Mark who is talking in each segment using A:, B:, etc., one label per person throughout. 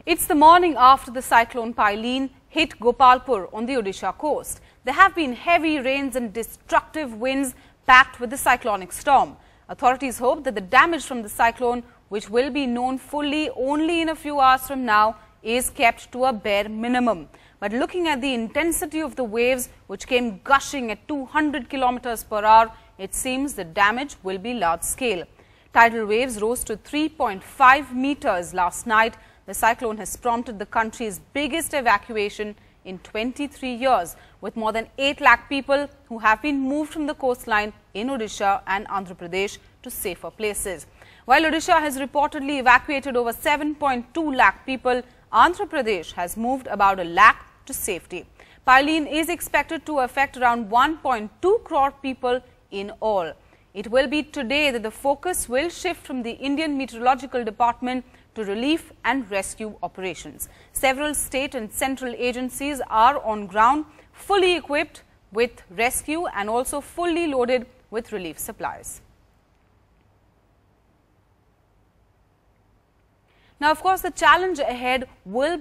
A: It's the morning after the cyclone Paileen hit Gopalpur on the Odisha coast. There have been heavy rains and destructive winds packed with the cyclonic storm. Authorities hope that the damage from the cyclone, which will be known fully only in a few hours from now, is kept to a bare minimum. But looking at the intensity of the waves, which came gushing at 200 kilometers per hour, it seems the damage will be large scale. Tidal waves rose to 3.5 meters last night. The cyclone has prompted the country's biggest evacuation in 23 years, with more than 8 lakh people who have been moved from the coastline in Odisha and Andhra Pradesh to safer places. While Odisha has reportedly evacuated over 7.2 lakh people, Andhra Pradesh has moved about a lakh to safety. Paileen is expected to affect around 1.2 crore people in all. It will be today that the focus will shift from the Indian Meteorological Department to relief and rescue operations. Several state and central agencies are on ground, fully equipped with rescue and also fully loaded with relief supplies. Now, of course, the challenge ahead will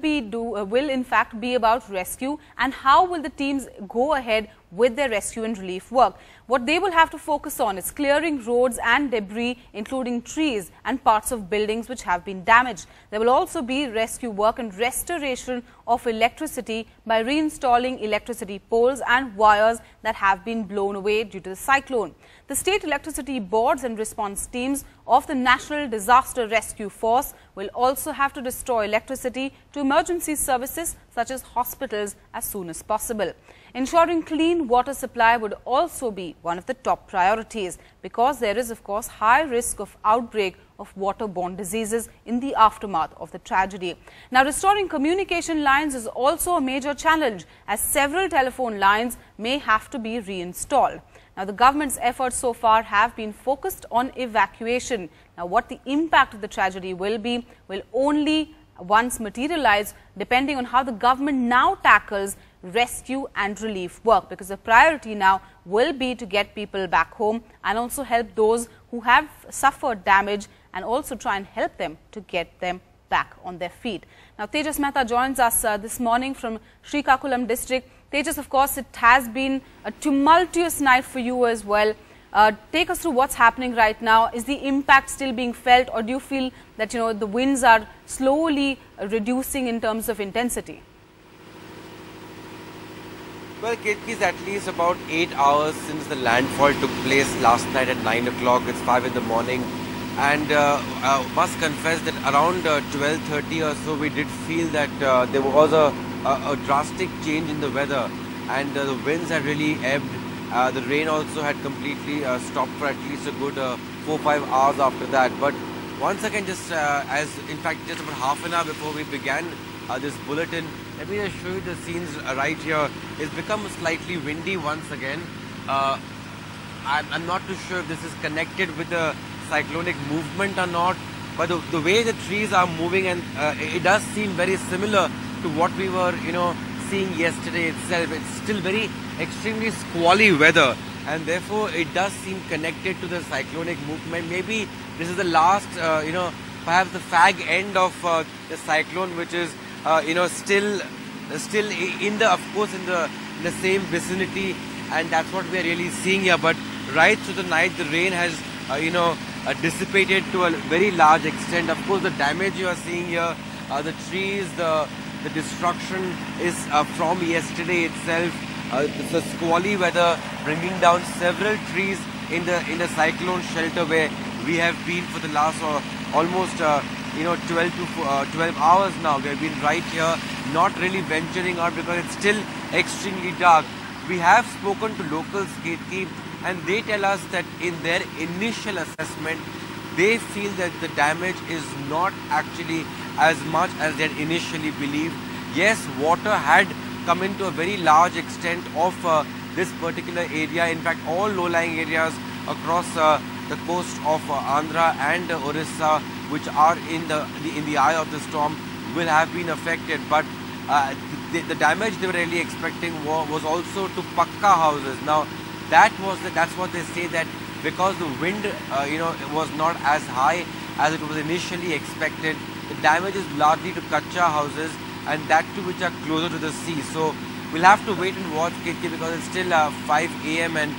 A: in fact be about rescue and how will the teams go ahead with their rescue and relief work. What they will have to focus on is clearing roads and debris, including trees and parts of buildings which have been damaged. There will also be rescue work and restoration of electricity by reinstalling electricity poles and wires that have been blown away due to the cyclone. The state electricity boards and response teams of the National Disaster Rescue Force will also have to restore electricity to emergency services such as hospitals as soon as possible. Ensuring clean water supply would also be one of the top priorities because there is, of course, high risk of outbreak of waterborne diseases in the aftermath of the tragedy. Now, restoring communication lines is also a major challenge as several telephone lines may have to be reinstalled. Now, the government's efforts so far have been focused on evacuation. Now, what the impact of the tragedy will be will only once materialize depending on how the government now tackles rescue and relief work, because the priority now will be to get people back home and also help those who have suffered damage and also try and help them to get them back on their feet. Now, Tejas Mehta joins us this morning from Srikakulam district. Tejas, of course, it has been a tumultuous night for you as well. Take us through what's happening right now. Is the impact still being felt, or do you feel that, the winds are slowly reducing in terms of intensity?
B: Well, Ketkis, at least about 8 hours since the landfall took place last night at 9 o'clock. It's 5 in the morning. And I must confess that around 12:30 or so, we did feel that there was a drastic change in the weather. And the winds had really ebbed. The rain also had completely stopped for at least a good 4-5 hours after that. But once again, just just about half an hour before we began this bulletin, let me just show you the scenes right here. It's become slightly windy once again. I'm not too sure if this is connected with the cyclonic movement or not, but the way the trees are moving, and it does seem very similar to what we were, seeing yesterday itself. It's still very extremely squally weather, and therefore it does seem connected to the cyclonic movement. Maybe this is the last, perhaps the fag end of the cyclone, which is, still in the same vicinity, and that's what we are really seeing here. But right through the night, the rain has, dissipated to a very large extent. Of course, the damage you are seeing here, the trees, the destruction is from yesterday itself. The squally weather bringing down several trees in the cyclone shelter where we have been for the last almost 12 hours now. We have been right here, not really venturing out because it's still extremely dark. We have spoken to locals, Ketki, and they tell us that in their initial assessment, they feel that the damage is not actually as much as they had initially believed. Yes, water had come into a very large extent of this particular area. In fact, all low-lying areas across the coast of Andhra and Orissa, which are in the eye of the storm, will have been affected. But the damage they were really expecting was also to Pakka houses. Now, that's what they say, that because the wind was not as high as it was initially expected, the damage is largely to kacha houses, and that too which are closer to the sea. So we'll have to wait and watch, KK, because it's still 5 a.m. and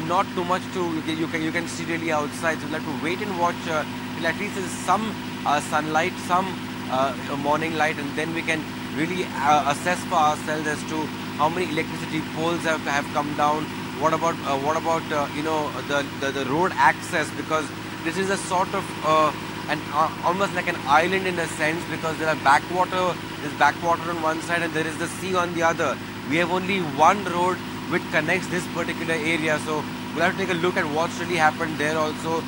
B: not too much you can see really outside. So we'll have to wait and watch till at least there's some sunlight, some morning light, and then we can really assess for ourselves as to how many electricity poles have come down. What about you know, the road access, because this is a sort of almost like an island in a sense, because there are there's backwater on one side and there is the sea on the other. We have only one road which connects this particular area, so we'll have to take a look at what's really happened there also.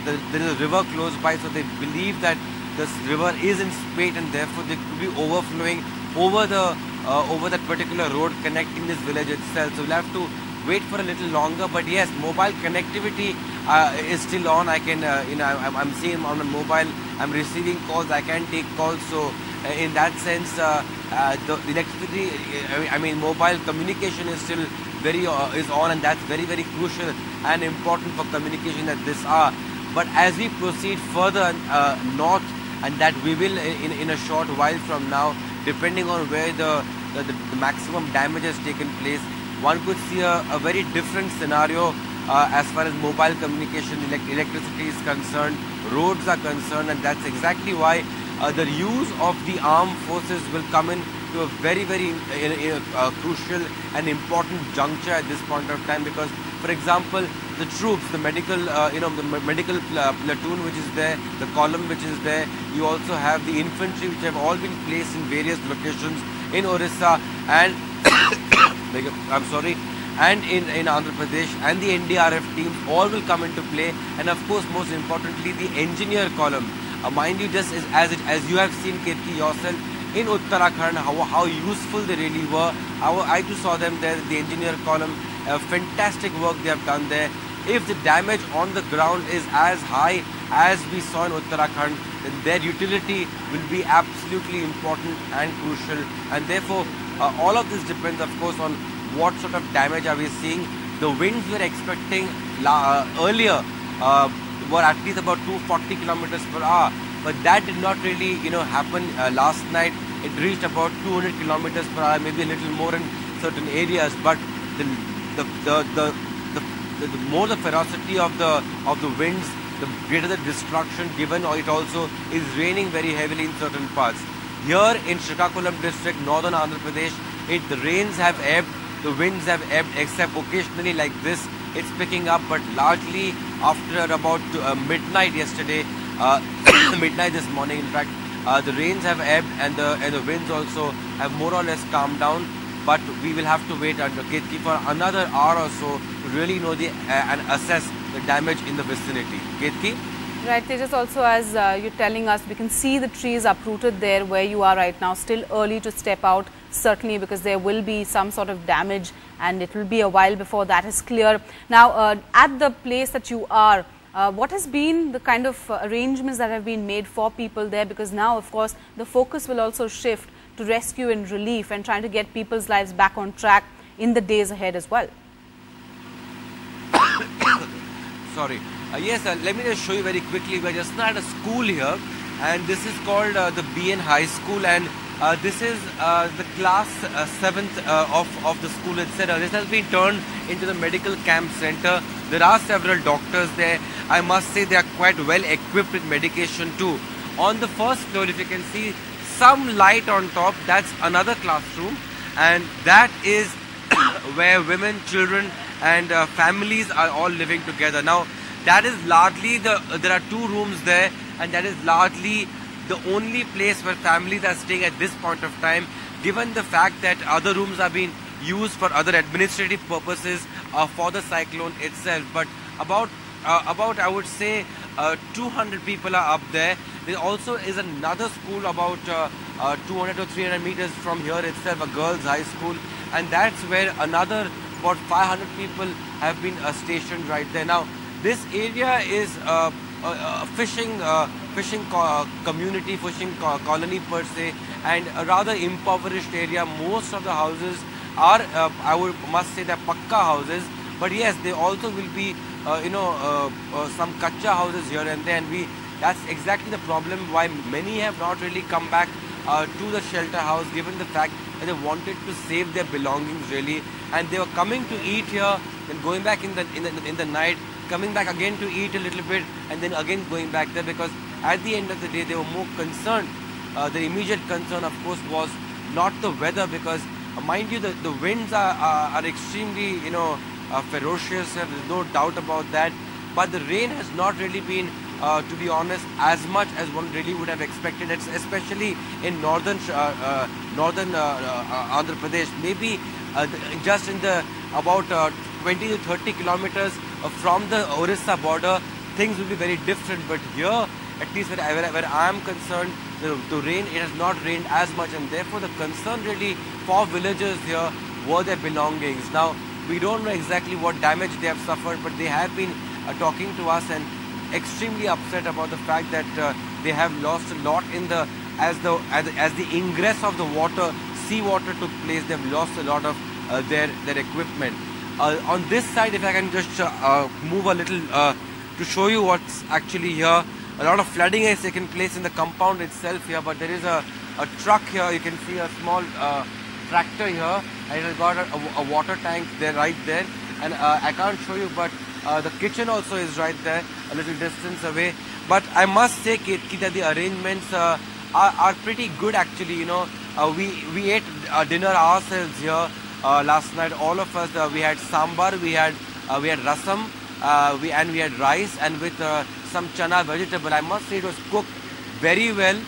B: There is a river close by, so they believe that this river is in spate and therefore they could be overflowing over that particular road connecting this village itself. So we'll have to wait for a little longer, but yes, mobile connectivity is still on. I can, you know, I'm seeing on the mobile, I'm receiving calls, I can take calls. So in that sense, the electricity, I mean, mobile communication is still is on, and that's very, very crucial and important for communication at this hour. But as we proceed further north, and that we will in a short while from now, depending on where the maximum damage has taken place, one could see a very different scenario as far as mobile communication, electricity is concerned, roads are concerned, and that's exactly why the use of the armed forces will come in to a very, very crucial and important juncture at this point of time. Because, for example, the troops, the medical, the medical platoon which is there, the column which is there, you also have the infantry which have all been placed in various locations in Orissa and I'm sorry, and in Andhra Pradesh, and the NDRF teams all will come into play, and of course, most importantly, the engineer column. Mind you, just as you have seen, Ketki, yourself in Uttarakhand, how useful they really were. I too saw them there, the engineer column. Fantastic work they have done there. If the damage on the ground is as high as we saw in Uttarakhand, then their utility will be absolutely important and crucial, and therefore all of this depends, of course, on what sort of damage are we seeing. The winds we were expecting earlier were at least about 240 kilometers per hour, but that did not really, happen last night. It reached about 200 kilometers per hour, maybe a little more in certain areas. But the more the ferocity of the winds, the greater the destruction given, or it also is raining very heavily in certain parts. Here in Srikakulam district, northern Andhra Pradesh, the rains have ebbed, the winds have ebbed, except occasionally like this, it's picking up, but largely after about midnight yesterday, midnight this morning, in fact, the rains have ebbed and the winds also have more or less calmed down. But we will have to wait Ketki for another hour or so to really know and assess the damage in the vicinity. Ketki?
A: Right, Tejas, also as you're telling us, we can see the trees uprooted there where you are right now. Still early to step out, certainly, because there will be some sort of damage and it will be a while before that is clear. Now, at the place that you are, what has been the kind of arrangements that have been made for people there? Because now, of course, the focus will also shift to rescue and relief and trying to get people's lives back on track in the days ahead as well.
B: Sorry. Yes, let me just show you very quickly. We're just now at a school here, and this is called the BN High School, and this is the class 7th of the school itself. This has been turned into the medical camp center. There are several doctors there. I must say they are quite well equipped with medication too. On the first floor, if you can see some light on top, that's another classroom, and that is where women, children and families are all living together. Now, that is largely there are 2 rooms there, and that is largely the only place where families are staying at this point of time, given the fact that other rooms are being used for other administrative purposes for the cyclone itself. But about I would say 200 people are up there. There also is another school about 200 or 300 meters from here itself, a girls' high school, and that's where another about 500 people have been stationed right there. Now, this area is a fishing community, fishing colony per se, and a rather impoverished area. Most of the houses are, must say, they're pakka houses, but yes, they also will be, some kacha houses here and there. And we That's exactly the problem why many have not really come back to the shelter house, given the fact that they wanted to save their belongings really, and they were coming to eat here, then going back in the night, coming back again to eat a little bit, and then again going back there, because at the end of the day they were more concerned. The immediate concern, of course, was not the weather, because mind you, the winds are extremely, ferocious. There's no doubt about that. But the rain has not really been, to be honest, as much as one really would have expected. It's especially in northern Andhra Pradesh. Maybe just in the about 20 to 30 kilometers from the Orissa border, things will be very different. But here, at least where I am concerned, the rain, it has not rained as much, and therefore the concern really for villagers here were their belongings. Now, we don't know exactly what damage they have suffered, but they have been talking to us and extremely upset about the fact that they have lost a lot in as the ingress of the water, seawater took place. They've lost a lot of their equipment. On this side, if I can just move a little to show you what's actually here. A lot of flooding has taken place in the compound itself here, but there is a truck here. You can see a small tractor here, and it has got a water tank there, right there. And I can't show you, but the kitchen also is right there, a little distance away. But I must say, Ketki, that the arrangements are pretty good actually. We ate dinner ourselves here last night. All of us, we had sambar, we had rasam, we had rice, and with some chana vegetable. I must say it was cooked very well.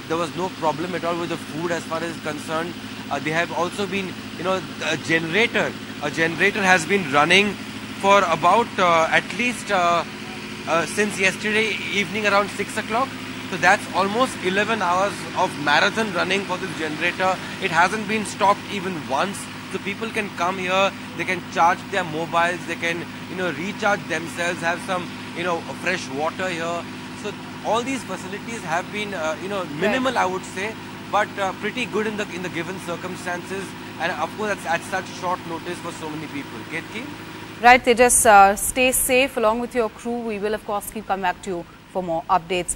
B: There was no problem at all with the food as far as concerned. They have also been, a generator has been running for about at least since yesterday evening around 6 o'clock. So that's almost 11 hours of marathon running for this generator. It hasn't been stopped even once. So people can come here, they can charge their mobiles, they can, recharge themselves, have some, fresh water here. So all these facilities have been, minimal, I would say, but pretty good in the given circumstances. And of course, that's at such short notice for so many people. Ketki?
A: Right, Tejas, stay safe along with your crew. We will, of course, keep coming back to you for more updates.